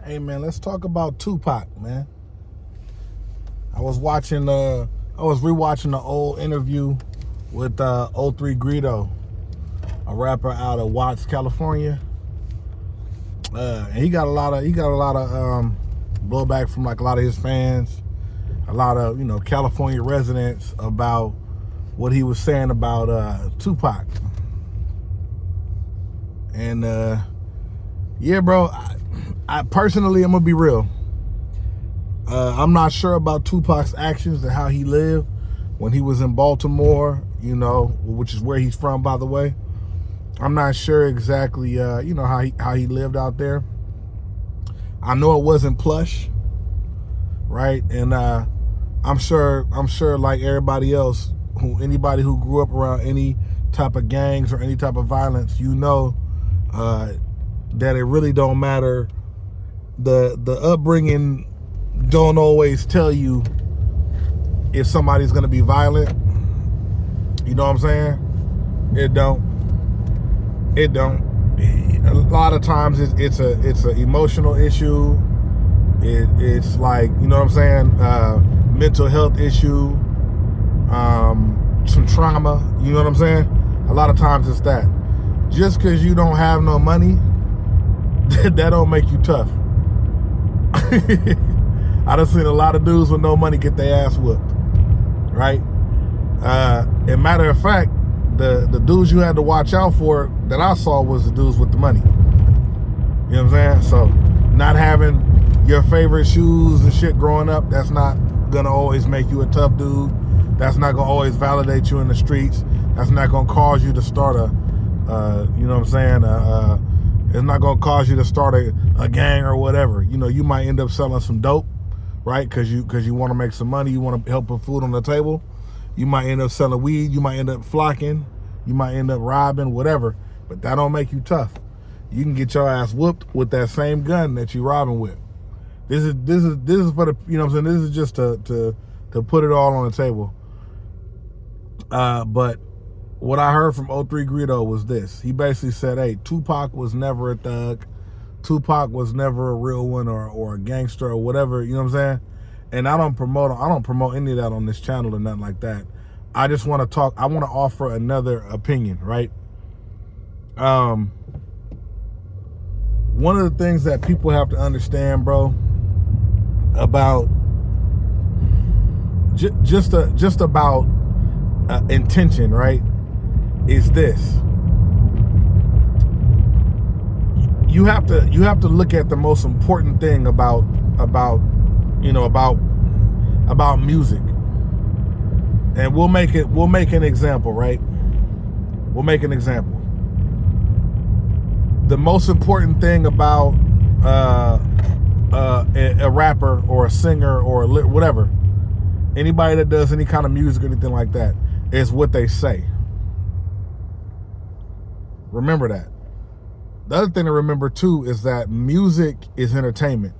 Hey man, let's talk about Tupac, man. I was rewatching the old interview with 03 Greedo, a rapper out of Watts, California. And he got a lot of blowback from like a lot of his fans, a lot of, California residents about what he was saying about Tupac. And yeah, bro, I personally, I'm gonna be real. I'm not sure about Tupac's actions and how he lived when he was in Baltimore, which is where he's from, by the way. I'm not sure exactly, how he lived out there. I know it wasn't plush, right? And I'm sure, like everybody else, anybody who grew up around any type of gangs or any type of violence, that it really don't matter. The upbringing don't always tell you if somebody's gonna be violent. You know what I'm saying? It don't. A lot of times it's an emotional issue. It's like, you know what I'm saying? Mental health issue, some trauma. You know what I'm saying? A lot of times it's that. Just because you don't have no money, that don't make you tough. I done seen a lot of dudes with no money get their ass whooped, right? And matter of fact, the dudes you had to watch out for that I saw was the dudes with the money. You know what I'm saying? So not having your favorite shoes and shit growing up, that's not gonna always make you a tough dude. That's not gonna always validate you in the streets. That's not gonna cause you to start you know what I'm saying? It's not gonna cause you to start a gang or whatever. You might end up selling some dope, right? Because you want to make some money. You want to help put food on the table. You might end up selling weed. You might end up flocking. You might end up robbing, whatever. But that don't make you tough. You can get your ass whooped with that same gun that you robbing with. This is for the, you know what I'm saying? This is just to put it all on the table. But what I heard from 03 Greedo was this. He basically said, hey, Tupac was never a thug. Tupac was never a real one or a gangster or whatever, you know what I'm saying? And I don't promote any of that on this channel or nothing like that. I just want to talk, I want to offer another opinion, right? One of the things that people have to understand, bro, about just about intention, right, is this. You have to look at the most important thing about music. And we'll make an example, right? We'll make an example. The most important thing about a rapper or a singer or whatever, anybody that does any kind of music or anything like that, is what they say. Remember that. The other thing to remember too is that music is entertainment.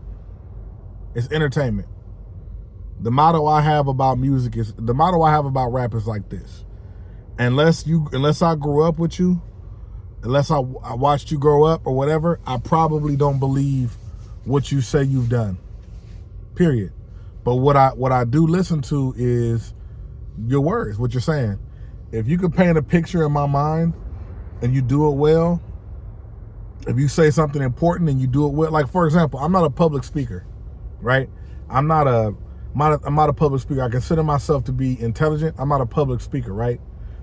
It's entertainment. The motto I have about rap is like this. Unless I grew up with you, unless I watched you grow up or whatever, I probably don't believe what you say you've done. Period. But what I do listen to is your words, what you're saying. If you could paint a picture in my mind and you do it well, if you say something important and you do it well, like for example, I'm not a public speaker, right? I'm not a public speaker. I consider myself to be intelligent. I'm not a public speaker, right?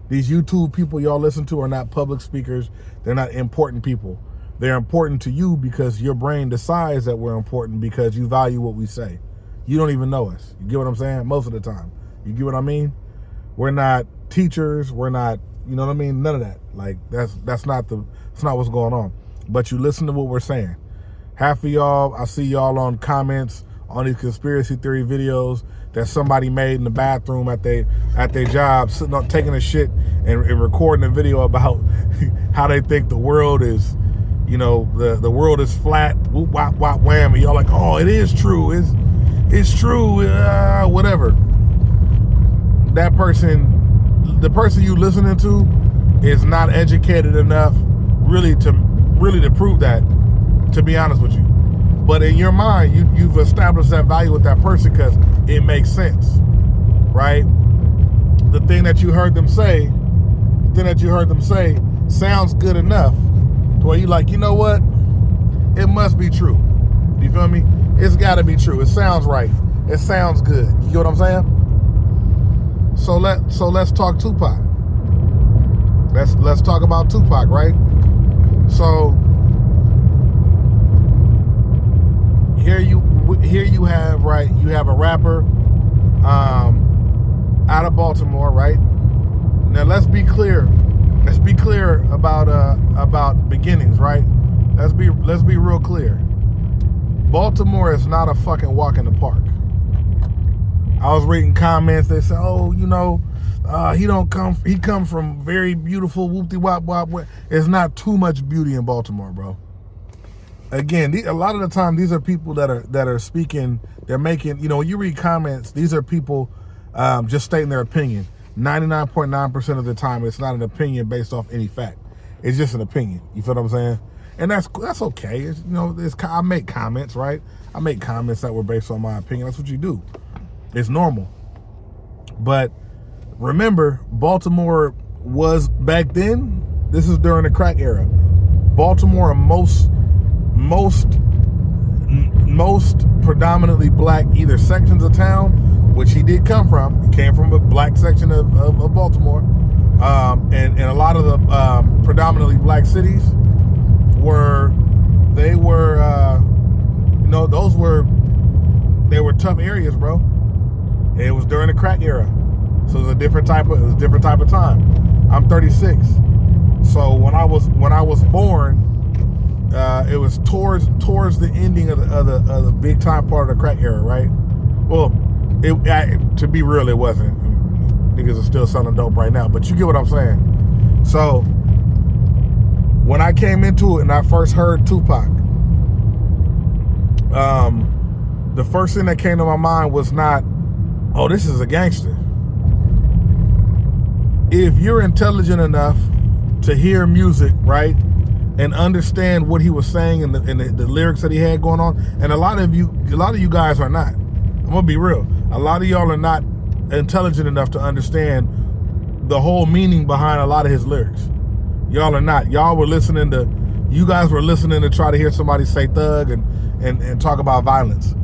These YouTube people y'all listen to are not public speakers. They're not important people. They're important to you because your brain decides that we're important because you value what we say. You don't even know us. You get what I'm saying? Most of the time. You get what I mean? We're not teachers. We're not, you know what I mean? None of that. Like that's not what's going on. But you listen to what we're saying. Half of y'all, I see y'all on comments on these conspiracy theory videos that somebody made in the bathroom at their job, sitting up taking a shit and recording a video about how they think the world is, the world is flat. Whoop, whop, whop, wham. And y'all like, oh, it is true. It's true. Whatever. That person, the person you listening to, is not educated enough really to prove that. To be honest with you, But in your mind, you've established that value with that person because it makes sense, right? The thing that you heard them say, sounds good enough to where you like, you know what? It must be true. You feel me? It's got to be true. It sounds right. It sounds good. You get what I'm saying? So let's talk Tupac. Let's talk about Tupac, right? So here you have, right? You have a rapper out of Baltimore, right? Now let's be clear. Let's be clear about beginnings, right? Let's be real clear. Baltimore is not a fucking walk in the park. I was reading comments. They said, "Oh, you know, he come from very beautiful whoopty wop wop." It's not too much beauty in Baltimore, bro. Again, a lot of the time, these are people that are speaking. They're making, you know, when you read comments, these are people just stating their opinion. 99.9% of the time, it's not an opinion based off any fact. It's just an opinion. You feel what I'm saying? And that's okay. It's, you know, I make comments, right? I make comments that were based on my opinion. That's what you do. It's normal. But remember, Baltimore was back then. This is during the crack era. Baltimore, most predominantly black either sections of town, which he did come from. He came from a black section of Baltimore, and a lot of the predominantly black cities they were tough areas, bro. It was during the crack era, so it was a different type of time. I'm 36, so when I was born, it was towards the ending of the big time part of the crack era, right? Well, to be real, it wasn't. Niggas are still selling dope right now, but you get what I'm saying. So when I came into it and I first heard Tupac, the first thing that came to my mind was not, oh, this is a gangster. If you're intelligent enough to hear music, right, and understand what he was saying and the lyrics that he had going on, and a lot of you guys are not. I'm gonna be real. A lot of y'all are not intelligent enough to understand the whole meaning behind a lot of his lyrics. Y'all are not. You guys were listening to try to hear somebody say thug and talk about violence.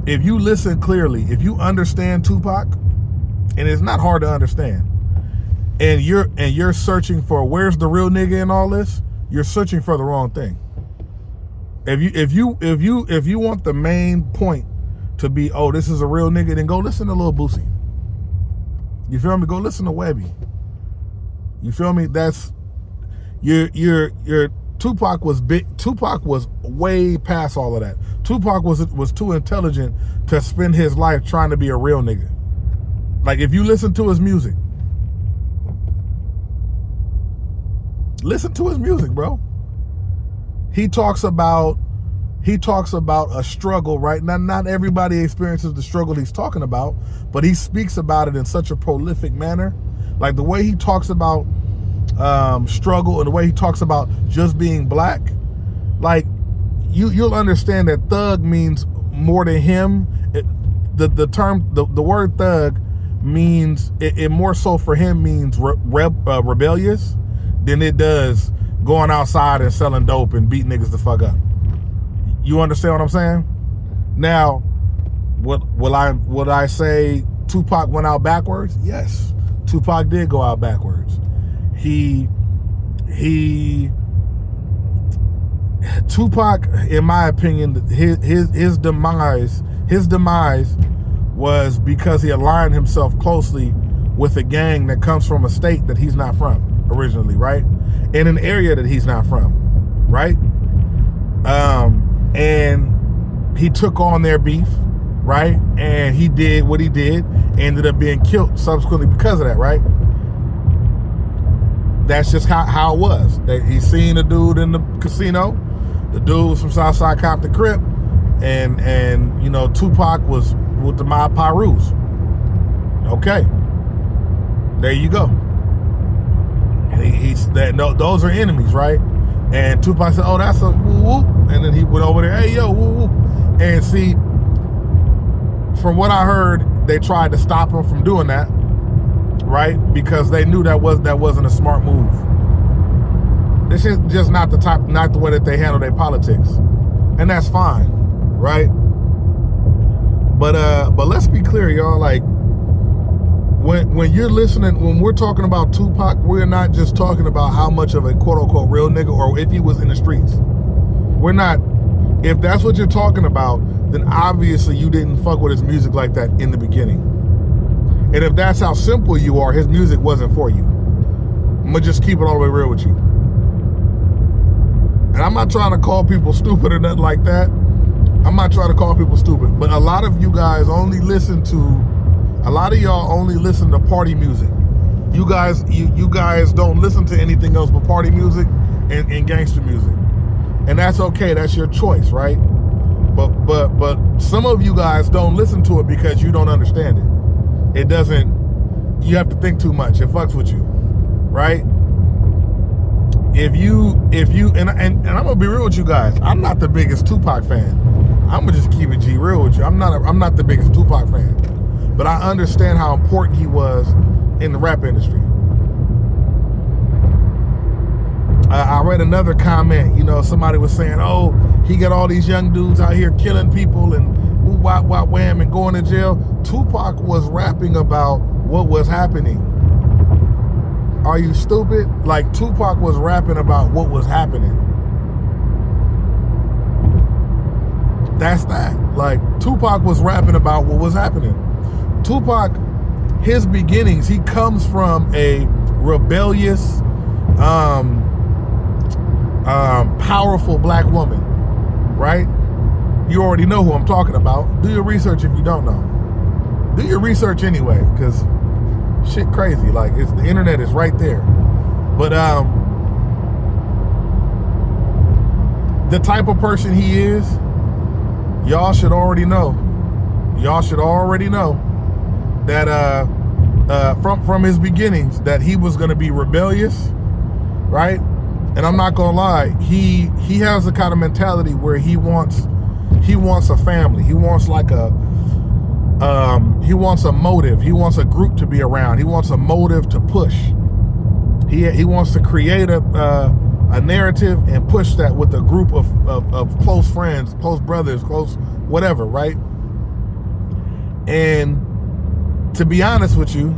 If you listen clearly, if you understand Tupac, and it's not hard to understand, and you're searching for where's the real nigga in all this, you're searching for the wrong thing. If you want the main point to be, oh, this is a real nigga, then go listen to Lil Boosie. You feel me? Go listen to Webby. You feel me? That's your Tupac was big. Tupac was way past all of that. Tupac was too intelligent to spend his life trying to be a real nigga. Like, if you listen to his music, bro. He talks about a struggle, right? Not everybody experiences the struggle he's talking about, but he speaks about it in such a prolific manner. Like the way he talks about struggle and the way he talks about just being black, like you'll understand that thug means more to him. The word thug means it more so for him means rebellious than it does going outside and selling dope and beating niggas the fuck up. You understand what I'm saying? Now, will I say Tupac went out backwards? Yes, Tupac did go out backwards. Tupac, in my opinion, his demise was because he aligned himself closely with a gang that comes from a state that he's not from originally, right? In an area that he's not from, right? And he took on their beef, right? And he did what he did, ended up being killed subsequently because of that, right? That's just how it was. He seen a dude in the casino. The dude was from Southside Compton Crip, and you know, Tupac was with the Mob Pirus. Okay, there you go. And those are enemies, right? And Tupac said, "Oh, that's a whoop," and then he went over there, hey, yo, woo, woo. And see, from what I heard, they tried to stop him from doing that, right? Because they knew that wasn't a smart move. This is just not the way that they handle their politics. And that's fine, right? But let's be clear, y'all, like, when you're listening, when we're talking about Tupac, we're not just talking about how much of a quote-unquote real nigga, or if he was in the streets. We're not, if that's what you're talking about, then obviously you didn't fuck with his music like that in the beginning. And if that's how simple you are, his music wasn't for you. I'm gonna just keep it all the way real with you. And I'm not trying to call people stupid or nothing like that. I'm not trying to call people stupid, but a lot of you guys only listen to, a lot of y'all only listen to party music. You guys don't listen to anything else but party music and gangster music. And that's okay, that's your choice, right? But some of you guys don't listen to it because you don't understand it. It doesn't, you have to think too much. It fucks with you, right? If you and I'm gonna be real with you guys, I'm not the biggest Tupac fan. I'm gonna just keep it G real with you. I'm not the biggest Tupac fan, but I understand how important he was in the rap industry. I read another comment, you know, somebody was saying, oh, he got all these young dudes out here killing people and woo, wop, wop, wham, and going to jail. Tupac was rapping about what was happening. Are you stupid? Like, Tupac was rapping about what was happening. That's that. Like, Tupac was rapping about what was happening. Tupac, his beginnings, he comes from a rebellious, powerful black woman, right? You already know who I'm talking about. Do your research if you don't know. Do your research anyway, because shit crazy. Like, it's, the internet is right there. But the type of person he is, y'all should already know. Y'all should already know that from his beginnings, that he was going to be rebellious, right? And I'm not gonna lie, he has the kind of mentality where he wants a family. He wants like he wants a motive. He wants a group to be around. He wants a motive to push. He wants to create a narrative and push that with a group of close friends, close brothers, close whatever, right? And to be honest with you,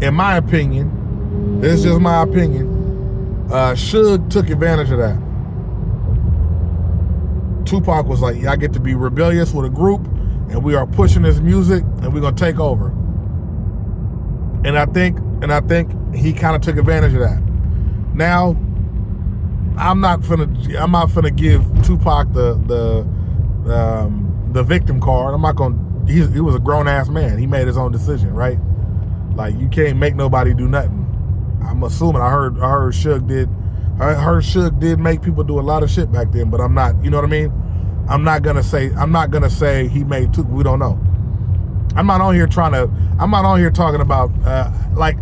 in my opinion, this is just my opinion, Suge took advantage of that. Tupac was like, I get to be rebellious with a group, and we are pushing this music, and we're gonna take over. And I think he kind of took advantage of that. Now, I'm not finna give Tupac the victim card. I'm not gonna. He was a grown ass man. He made his own decision, right? Like, you can't make nobody do nothing. I'm assuming I heard Suge did make people do a lot of shit back then, but I'm not, you know what I mean? I'm not gonna say he made two. We don't know. I'm not on here talking about like,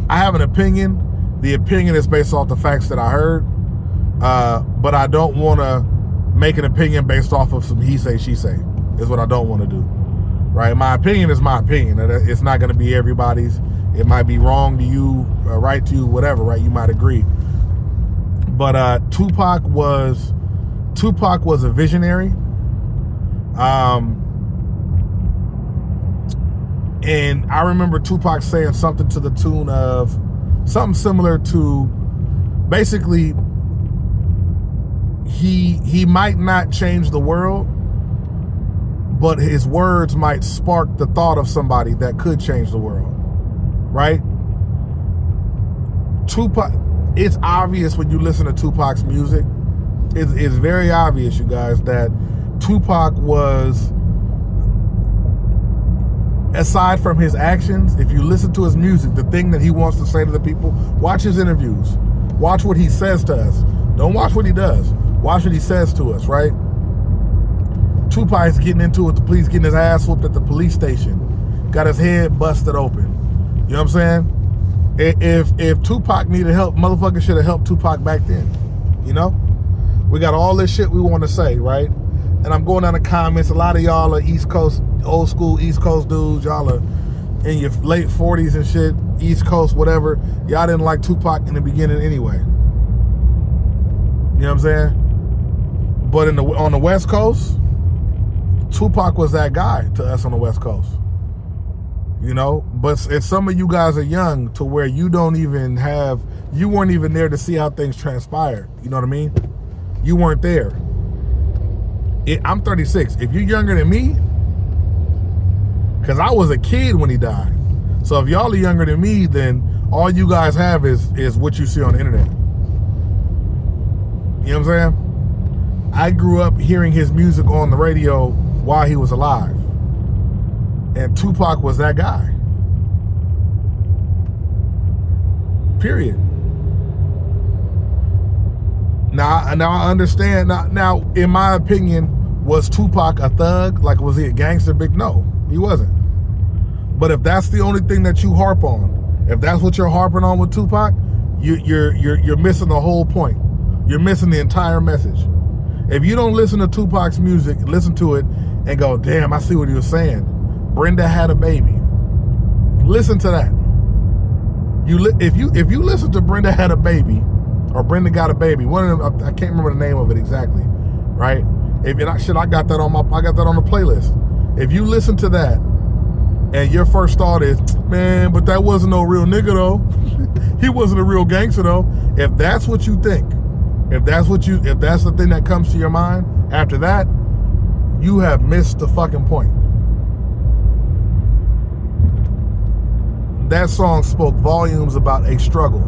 I have an opinion. The opinion is based off the facts that I heard, but I don't want to make an opinion based off of some he say, she say. Is what I don't want to do, right? My opinion is my opinion. It's not going to be everybody's. It might be wrong to you, right to you, whatever, right? You might agree. But Tupac was a visionary. And I remember Tupac saying something to the tune of, something similar to, basically, he might not change the world, but his words might spark the thought of somebody that could change the world, right? Tupac, it's obvious when you listen to Tupac's music, it's very obvious, you guys, that Tupac was, aside from his actions, if you listen to his music, the thing that he wants to say to the people, watch his interviews, watch what he says to us. Don't watch what he does, watch what he says to us, right? Tupac's getting into it with the police, getting his ass whooped at the police station, got his head busted open. You know what I'm saying? If Tupac needed help, motherfuckers should have helped Tupac back then, you know? We got all this shit we want to say, right? And I'm going down the comments. A lot of y'all are East Coast, old school East Coast dudes. Y'all are in your late 40s and shit, East Coast, whatever. Y'all didn't like Tupac in the beginning anyway. You know what I'm saying? But on the West Coast, Tupac was that guy to us on the West Coast. You know, but and some of you guys are young to where you weren't even there to see how things transpired. You know what I mean? You weren't there. I'm 36. If you're younger than me, because I was a kid when he died. So if y'all are younger than me, then all you guys have is what you see on the internet. You know what I'm saying? I grew up hearing his music on the radio while he was alive. And Tupac was that guy. Period. Now I understand. Now, in my opinion, was Tupac a thug? Like, was he a gangster? No, he wasn't. But if that's the only thing that you harp on, if that's what you're harping on with Tupac, you're missing the whole point. You're missing the entire message. If you don't listen to Tupac's music, listen to it and go, damn, I see what he was saying. Brenda had a baby. Listen to that. If you listen to Brenda had a baby, or Brenda got a baby, one of them, I can't remember the name of it exactly, right? I got that on the playlist. If you listen to that, and your first thought is, man, but that wasn't no real nigga though. He wasn't a real gangster though. If that's what you think, if that's the thing that comes to your mind after that, you have missed the fucking point. That song spoke volumes about a struggle.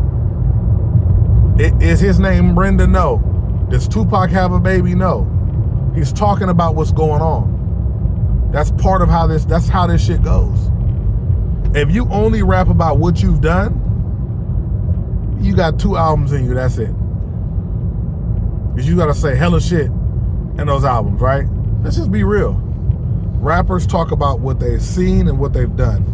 Is his name Brenda? No. Does Tupac have a baby? No. He's talking about what's going on. That's part of that's how this shit goes. If you only rap about what you've done, you got 2 albums in you, that's it. Because you gotta say hella shit in those albums, right? Let's just be real. Rappers talk about what they've seen and what they've done.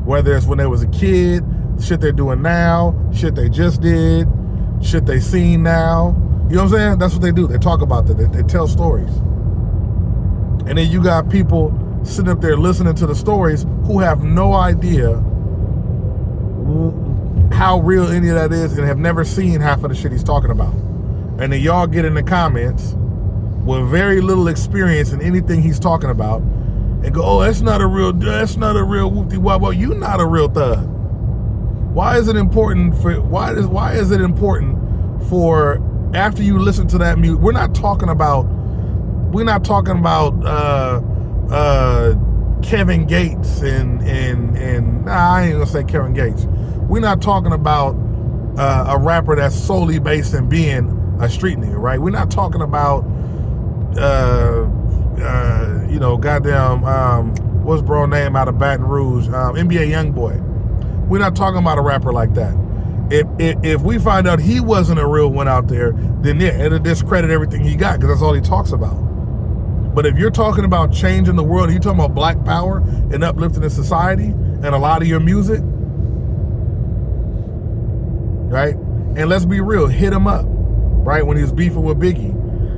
Whether it's when they was a kid, shit they're doing now, shit they just did, shit they seen now. You know what I'm saying? That's what they do. They talk about that. They tell stories. And then you got people sitting up there listening to the stories who have no idea how real any of that is and have never seen half of the shit he's talking about. And then y'all get in the comments with very little experience in anything he's talking about and go, oh, that's not a real whoopty wop. You're not a real thug. Why is it important for after you listen to that music? We're not talking about Kevin Gates and nah, I ain't gonna say Kevin Gates. We're not talking about a rapper that's solely based in being a street nigga, right? We're not talking about what's bro name out of Baton Rouge, NBA Youngboy. We're not talking about a rapper like that. If we find out he wasn't a real one out there, then yeah, it'll discredit everything he got because that's all he talks about. But if you're talking about changing the world, you're talking about black power and uplifting the society and a lot of your music, right? And let's be real, hit him up, right? When he was beefing with Biggie,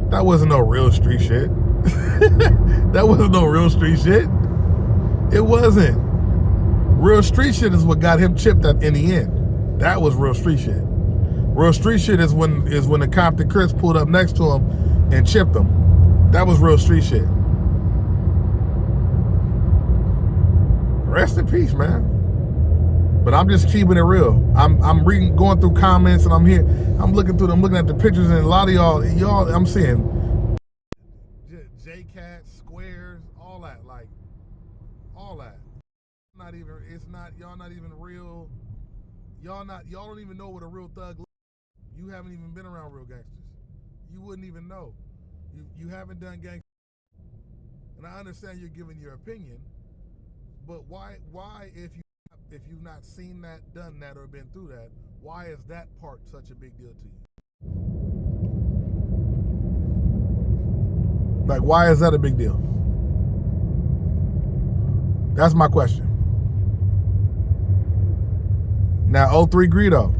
that wasn't no real street shit. That wasn't no real street shit. It wasn't. Real street shit is what got him chipped in the end. That was real street shit. Real street shit is when the Compton Crips pulled up next to him and chipped him. That was real street shit. Rest in peace, man. But I'm just keeping it real. I'm reading, going through comments, and I'm looking at the pictures, and a lot of y'all, I'm seeing J-Cat, squares, all that, like, all that. Y'all not even real. Y'all don't even know what a real thug looks like. You haven't even been around real gangsters. You wouldn't even know. You haven't done gangster. And I understand you're giving your opinion, but why if you've not seen that, done that, or been through that, why is that part such a big deal to you? Like, why is that a big deal? That's my question. Now, 03 Greedo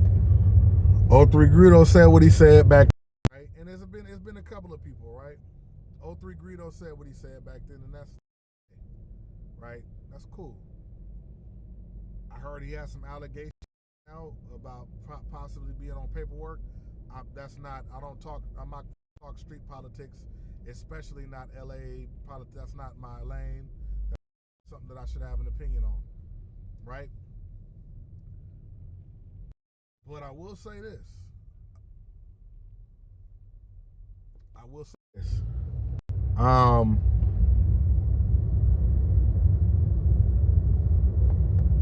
said what he said back, right? And it's been 03 Greedo said what he said back then, and that's right. That's cool. I heard he had some allegations out about possibly being on paperwork. That's not. I don't talk. I'm not talk street politics, especially not LA politics. That's not my lane. That's something that I should have an opinion on, right? But I will say this.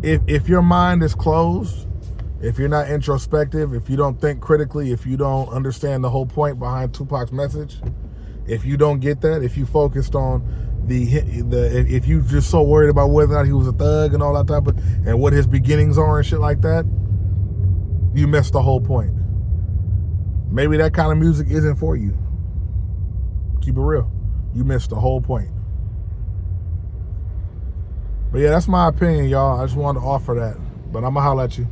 If your mind is closed, if you're not introspective, if you don't think critically, if you don't understand the whole point behind Tupac's message, if you don't get that, if you focused on if you just so worried about whether or not he was a thug and all that type of, and what his beginnings are and shit like that, you missed the whole point. Maybe that kind of music isn't for you. Keep it real. You missed the whole point. But yeah, that's my opinion, y'all. I just wanted to offer that. But I'm going to holler at you.